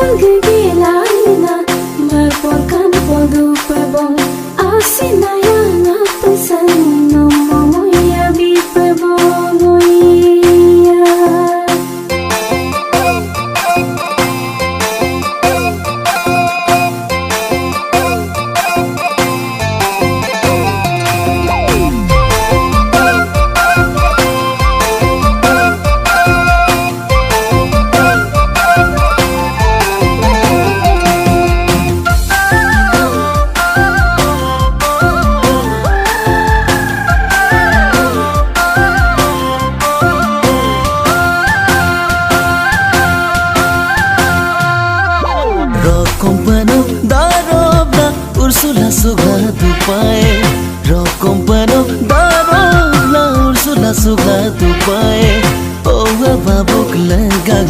Kegigilaina melaporkan podo pebong asina yang pesan nomo ya bi pebong ya. Rokompano darobla Ursula suga tupae Rokompano darobla Ursula suga tupae Owa babuk lagaga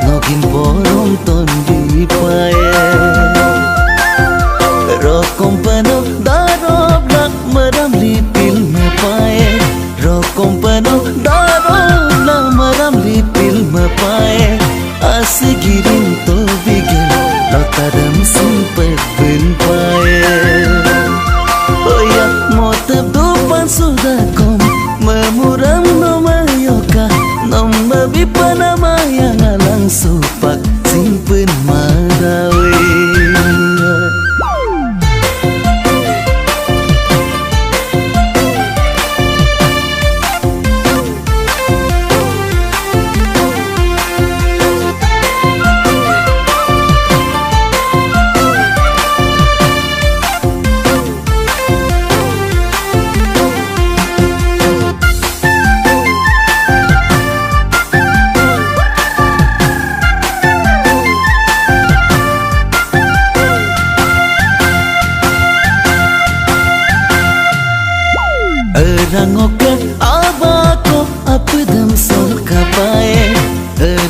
Nogin porong tondi pae Rokompano darobla Meram lipil mepae Rokompano darobla Meram lipil mepae Asigirin to bigil Lotaram simpat benpae Oh ya motab dupan sudah kom Memuram nama yoka Nama bipa nama yang alang supak Simpen marawe Rangoka abako apdam sol kapae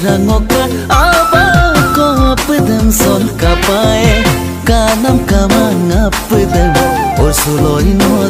Rangoka abako apdam sol kapae Kanam kamang apdam Or suloy no